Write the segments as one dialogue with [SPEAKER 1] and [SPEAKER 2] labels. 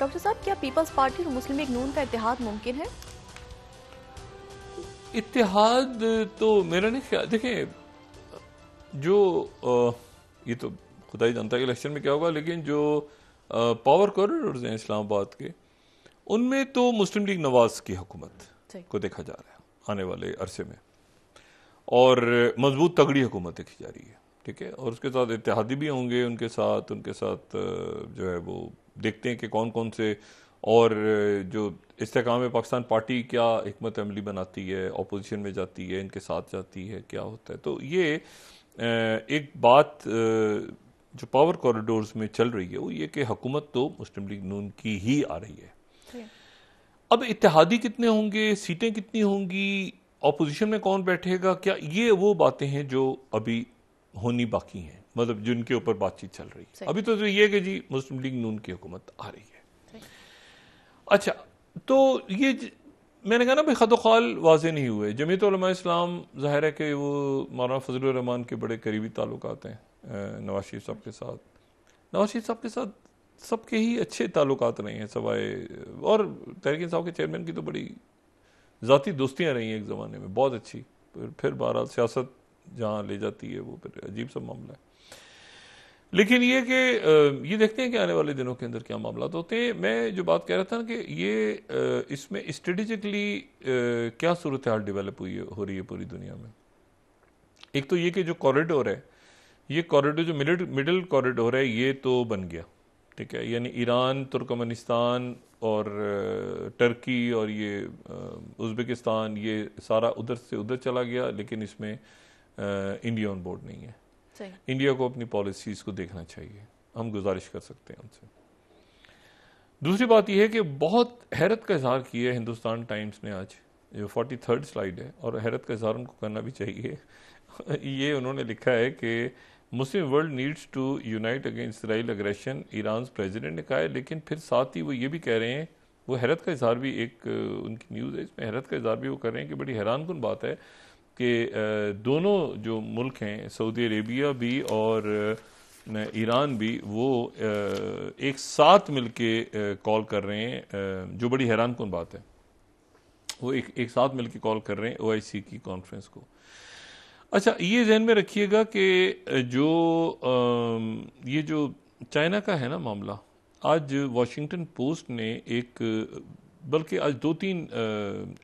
[SPEAKER 1] Doctor साहब, क्या peoples party और मुस्लिम लीग नून का इत्तेहाद मुमकिन है?
[SPEAKER 2] इत्तेहाद तो मेरा नहीं ख्याल। देखें, जो ये तो खुदा ही जानता है कि इलेक्शन में क्या होगा, लेकिन जो पावर कॉरिडोर्स हैं इस्लामाबाद के, उनमें तो मुस्लिम लीग नवाज की हुकूमत को देखा जा रहा है आने वाले अरसे में, और मजबूत तगड़ी हुकूमत देखी जा रही है। ठीक है, और उसके साथ इत्तेहादी भी होंगे उनके साथ जो है वो देखते हैं कि कौन कौन से, और जो इस्तेकाम पाकिस्तान पार्टी क्या हिकमत अमली बनाती है, अपोजिशन में जाती है, इनके साथ जाती है, क्या होता है। तो ये एक बात जो पावर कॉरिडोर्स में चल रही है वो ये कि हुकूमत तो मुस्लिम लीग नून की ही आ रही है। अब इत्तेहादी कितने होंगे, सीटें कितनी होंगी, अपोजिशन में कौन बैठेगा, क्या, ये वो बातें हैं जो अभी होनी बाकी हैं, मतलब जिनके ऊपर बातचीत चल रही है। अभी तो ये है कि जी मुस्लिम लीग नून की हुकूमत आ रही है। अच्छा, तो ये मैंने कहा ना भाई, खतोखाल वाजे नहीं हुए। जमीयत उलमा इस्लाम जाहिर है कि वो मौलाना फजलुर रहमान के बड़े करीबी ताल्लुकात हैं नवाज शरीफ साहब के साथ। नवाज शरीफ साहब के साथ सबके ही अच्छे ताल्लुकात रहे हैं, सवाए, और तहरीक इंसाफ के चेयरमैन की तो बड़ी ज़ाती दोस्तियाँ रही हैं एक ज़माने में, बहुत अच्छी। फिर बहरहाल सियासत जहाँ ले जाती है वो फिर अजीब सा मामला है। लेकिन ये कि ये देखते हैं कि आने वाले दिनों के अंदर क्या मामला होते हैं। मैं जो बात कह रहा था ना कि ये इसमें स्ट्रेटेजिकली क्या सूरत हाल डेवलप हो रही है पूरी दुनिया में। एक तो ये कि जो कॉरिडोर है, ये कॉरिडोर जो मिडिल कॉरिडोर है, ये तो बन गया। ठीक है, यानी ईरान, तुर्कमेनिस्तान और टर्की और ये उज़्बेकिस्तान, ये सारा उधर से उधर चला गया, लेकिन इसमें इंडिया ऑन बोर्ड नहीं है। इंडिया को अपनी पॉलिसीज को देखना चाहिए, हम गुजारिश कर सकते हैं उनसे। दूसरी बात यह है कि बहुत हैरत का इजहार किया है हिंदुस्तान टाइम्स ने आज, जो 43rd स्लाइड है, और हैरत का इजहार उनको करना भी चाहिए। ये उन्होंने लिखा है कि Muslim world needs to unite against Israel aggression, Iran president ने कहा है। लेकिन फिर साथ ही वो ये भी कह रहे हैं, वो हैरत का इजहार भी, एक उनकी न्यूज़ है इसमें हैरत का इजहार भी वो कर रहे हैं कि बड़ी हैरानकुन बात है कि दोनों जो मुल्क हैं, सऊदी अरेबिया भी और ईरान भी, वो एक साथ मिलके कॉल कर रहे हैं, जो बड़ी हैरानकुन बात है। वो एक साथ मिलके कॉल कर रहे हैं OIC की कॉन्फ्रेंस को। अच्छा, ये जहन में रखिएगा कि ये जो चाइना का है ना मामला, आज वॉशिंगटन पोस्ट ने बल्कि आज 2-3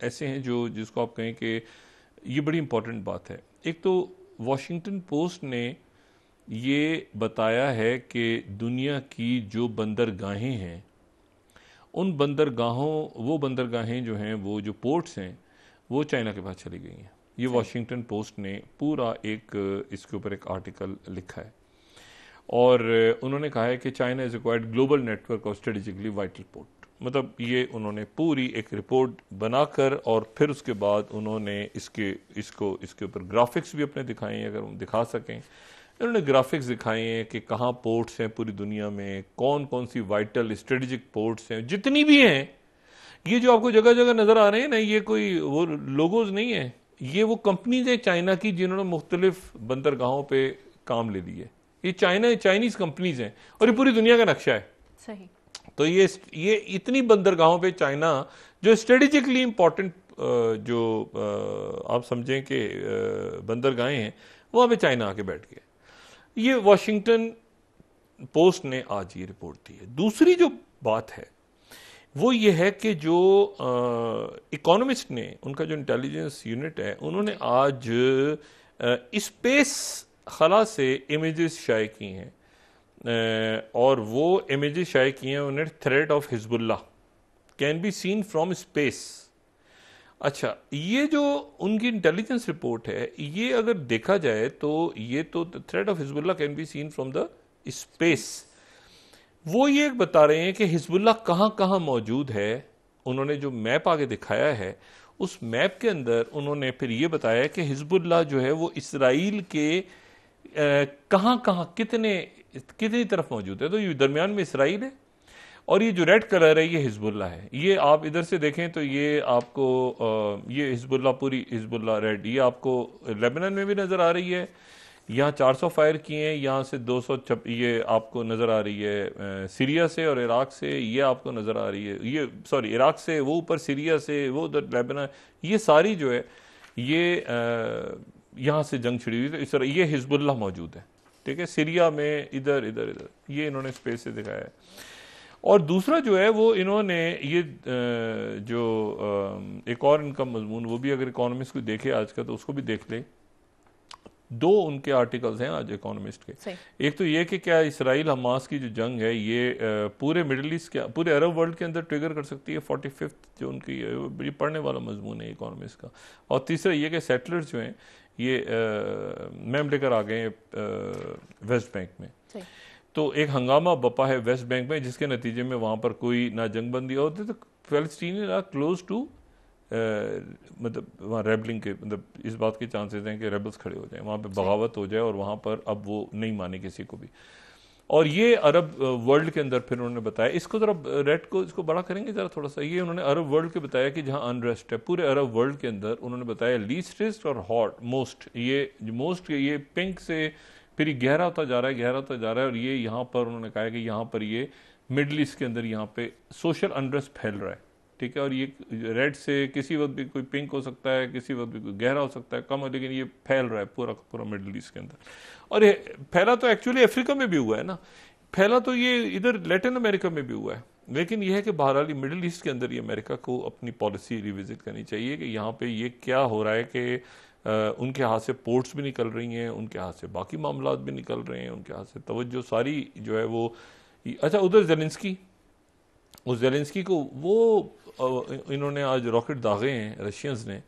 [SPEAKER 2] ऐसे हैं जिसको आप कहें कि ये बड़ी इंपॉर्टेंट बात है। एक तो वॉशिंगटन पोस्ट ने ये बताया है कि दुनिया की जो बंदरगाहें हैं, उन वो बंदरगाहें जो हैं, वो जो पोर्ट्स हैं, वो चाइना के पास चली गई हैं। ये वॉशिंगटन पोस्ट ने पूरा इसके ऊपर एक आर्टिकल लिखा है, और उन्होंने कहा है कि China is acquired global network of strategically vital port. मतलब ये उन्होंने पूरी एक रिपोर्ट बनाकर, और फिर उसके बाद उन्होंने इसके ऊपर ग्राफिक्स भी अपने दिखाए हैं, अगर हम दिखा सकें। उन्होंने ग्राफिक्स दिखाए हैं कि कहाँ पोर्ट्स हैं पूरी दुनिया में, कौन कौन सी वाइटल स्ट्रेटेजिक पोर्ट्स हैं, जितनी भी हैं। ये जो आपको जगह जगह नजर आ रहे हैं ना, ये कोई वो लोगोज नहीं है, ये वो कंपनीज है चाइना की जिन्होंने मुख्तलिफ बंदरगाहों पे काम ले लिए। ये चाइनीज कंपनीज हैं, और ये पूरी दुनिया का नक्शा है। सही। तो ये इतनी बंदरगाहों पे चाइना, जो स्ट्रेटेजिकली इंपॉर्टेंट जो आप समझें कि बंदरगाहें हैं, वहां पे चाइना आके बैठ गया। ये वॉशिंगटन पोस्ट ने आज ये रिपोर्ट दी है। दूसरी जो बात है वो ये है कि जो इकोनॉमिस्ट ने, उनका जो इंटेलिजेंस यूनिट है, उन्होंने आज स्पेस खला से इमेजेस शाये की हैं, और वो इमेजेस शाये की हैं उन्हें threat of Hezbollah can be seen from space. अच्छा, ये जो उनकी इंटेलिजेंस रिपोर्ट है, ये अगर देखा जाए तो ये तो threat of Hezbollah can be seen from the space. वो ये बता रहे हैं कि हिजबुल्लाह कहाँ कहाँ मौजूद है। उन्होंने जो मैप आगे दिखाया है, उस मैप के अंदर उन्होंने फिर ये बताया कि हिजबुल्लाह जो है वो इसराइल के कहाँ कहाँ कितनी तरफ मौजूद है। तो ये दरमियान में इसराइल है, और ये जो रेड कलर है ये हिजबुल्लाह है। ये आप इधर से देखें तो ये आपको ये हिजबुल्लाह, पूरी हिजबुल्लाह रेड, ये आपको लेबनान में भी नजर आ रही है, यहाँ 400 फायर किए हैं, यहाँ से 200 ये आपको नज़र आ रही है सीरिया से और इराक से, ये आपको नज़र आ रही है, ये सॉरी इराक से, वो ऊपर सीरिया से, वो उधर लेबनान, ये सारी जो है ये यहाँ से जंग छिड़ी हुई। तो इस तरह ये हिजबुल्लाह मौजूद है, ठीक है, सीरिया में इधर इधर इधर, ये इन्होंने स्पेस से दिखाया है। और दूसरा जो है वो इन्होंने ये जो एक और इनका मजमून, वो भी अगर इकोनॉमिस्ट को देखे आज का तो उसको भी देख ले। दो उनके आर्टिकल्स हैं आज इकोनॉमिस्ट के। एक तो ये कि क्या इसराइल हमास की जो जंग है ये पूरे मिडिल ईस्ट के, पूरे अरब वर्ल्ड के अंदर ट्रिगर कर सकती है 45th जो उनकी ये पढ़ने वाला मजमून है इकोनॉमिस्ट का। और तीसरा ये कि सेटलर्स जो हैं ये मैम लेकर आ गए वेस्ट बैंक में, तो एक हंगामा बपा है वेस्ट बैंक में जिसके नतीजे में वहाँ पर कोई ना जंगबंदी होती, तो फ़लस्तीनी आर क्लोज टू मतलब वहाँ रेबलिंग के, मतलब इस बात के चांसेस हैं कि रेबल्स खड़े हो जाएं, वहाँ पे बगावत हो जाए और वहाँ पर अब वो नहीं माने किसी को भी। और ये अरब वर्ल्ड के अंदर फिर उन्होंने बताया, इसको जरा रेड को इसको बड़ा करेंगे जरा थोड़ा सा, ये उन्होंने अरब वर्ल्ड के बताया कि जहाँ अनरेस्ट है पूरे अरब वर्ल्ड के अंदर, उन्होंने बताया लीस्टेस्ट और हॉट मोस्ट, ये मोस्ट ये पिंक से फिर ये गहरा होता जा रहा है, गहरा होता जा रहा है। और ये यहाँ पर उन्होंने कहा कि यहाँ पर ये मिडल ईस्ट के अंदर यहाँ पे सोशल अनरेस्ट फैल रहा है, ठीक है। और ये रेड से किसी वक्त भी कोई पिंक हो सकता है, किसी वक्त भी कोई गहरा हो सकता है, कम हो, लेकिन ये फैल रहा है पूरा पूरा मिडल ईस्ट के अंदर। और ये फैला तो एक्चुअली अफ्रीका में भी हुआ है ना, फैला तो ये इधर लैटिन अमेरिका में भी हुआ है, लेकिन यह है कि बहरहाल मिडिल ईस्ट के अंदर ये अमेरिका को अपनी पॉलिसी रिविजिट करनी चाहिए कि यहाँ पे ये क्या हो रहा है कि उनके हाथ से पोर्ट्स भी निकल रही हैं, उनके हाथ से बाकी मामलात भी निकल रहे हैं, उनके हाथ से तवज्जो सारी जो है वो। अच्छा, उधर जेलेंस्की, उस जेलेंस्की को वो इन्होंने आज रॉकेट दागे हैं रशियंस ने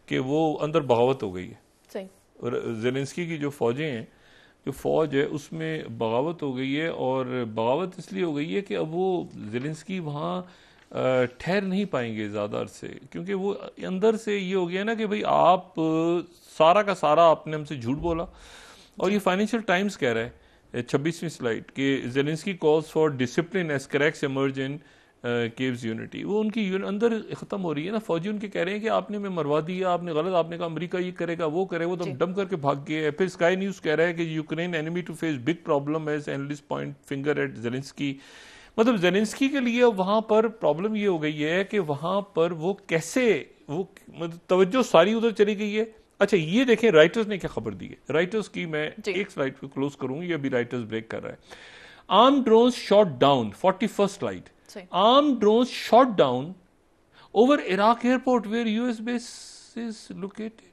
[SPEAKER 2] कि वो अंदर बगावत हो गई है।
[SPEAKER 1] सही।
[SPEAKER 2] और जेलेंस्की की जो फौजें हैं, जो फौज है उसमें बगावत हो गई है, और बगावत इसलिए हो गई है कि अब वो जेलेंस्की वहाँ ठहर नहीं पाएंगे ज़्यादा अरसे, क्योंकि वो अंदर से ये हो गया ना कि भाई आप सारा का सारा आपने हमसे झूठ बोला। और ये फाइनेंशियल टाइम्स कह रहा है 26वीं स्लाइड कि Zelensky calls for discipline as cracks emerge in Kyiv's unity. वो उनकी अंदर खत्म हो रही है ना, फौजी उनके कह रहे हैं कि आपने हमें मरवा दिया, आपने गलत, आपने कहा अमेरिका ये करेगा वो करेगा, वो तो डम करके भाग गए। फिर स्काई न्यूज कह रहा है कि Ukraine enemy to face big problem as analyst point finger at Zelensky. मतलब जेलेंस्की के लिए वहां पर प्रॉब्लम ये हो गई है कि वहां पर वो कैसे, वो मतलब तवज्जो सारी उधर चली गई है। अच्छा, ये देखें राइटर्स ने क्या खबर दी है। राइटर्स की मैं एक स्लाइड पे क्लोज करूंगी, अभी राइटर्स ब्रेक कर रहा है। Arm drones shot down, 41st slide, arm drones shot down over Iraq airport where US base is located.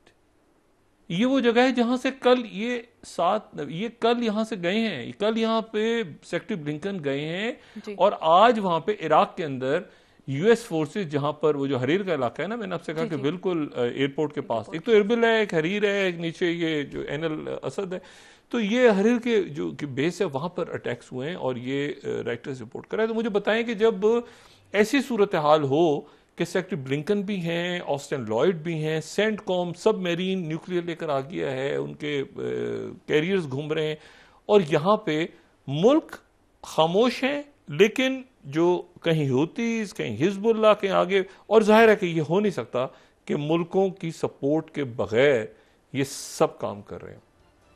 [SPEAKER 2] ये वो जगह है जहां से कल ये कल यहां से गए हैं, कल यहां पे सेक्रेटरी ब्लिंकन गए हैं, और आज वहां पे इराक के अंदर यूएस फोर्सेस, जहां पर वो जो हरीर का इलाका है ना, मैंने आपसे कहा कि बिल्कुल एयरपोर्ट के पास, एक तो इरबिल है, एक हरीर है, एक नीचे ये जो एनल असद है, तो ये हरीर के जो बेस है वहां पर अटैक्स हुए हैं, और ये राइटर्स रिपोर्ट कर रहे हैं। तो मुझे बताएं कि जब ऐसी सूरत हाल हो कि सेक्रेटरी ब्लिंकन भी हैं, ऑस्टिन लॉयड भी हैं, सेंटकॉम सब मेरीन न्यूक्लियर लेकर आ गया है, उनके कैरियर्स घूम रहे हैं, और यहाँ पे मुल्क खामोश हैं, लेकिन जो कहीं हूतीस, कहीं हिजबुल्लाह के आगे, और जाहिर है कि ये हो नहीं सकता कि मुल्कों की सपोर्ट के बगैर ये सब काम कर रहे हैं,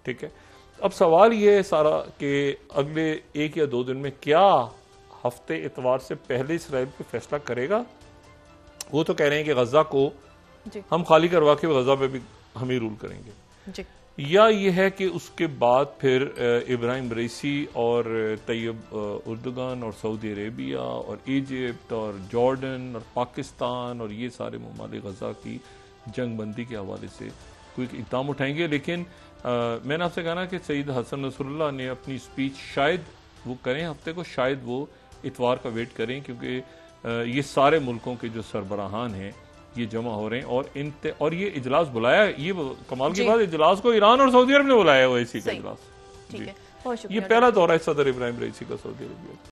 [SPEAKER 2] ठीक है। अब सवाल ये है सारा कि अगले 1 या 2 दिन में क्या हफ्ते इतवार से पहले इसराइल पे फैसला करेगा। वो तो कह रहे हैं कि गजा को हम खाली करवा के गजा पे भी हम ही रूल करेंगे जी। या ये है कि उसके बाद फिर इब्राहिम रईसी और तैयब उर्दुगान और सऊदी अरेबिया और इजिप्ट और जॉर्डन और पाकिस्तान और ये सारे ममालिक गजा की जंग बंदी के हवाले से कोई इक़दाम उठाएंगे। लेकिन मैंने आपसे कहा ना कि सईद हसन नसरुल्लाह ने अपनी स्पीच शायद वो करें हफ्ते को, शायद वो इतवार का वेट करें, क्योंकि ये सारे मुल्कों के जो सरबराहान हैं ये जमा हो रहे हैं, और ये इजलास बुलाया, ये कमाल की बात, इजलास को ईरान और सऊदी अरब ने बुलाया हुआ, इसी का इजलास।
[SPEAKER 1] ठीक है,
[SPEAKER 2] ये पहला दौरा है सदर इब्राहिम रईसी का सऊदी अरबिया।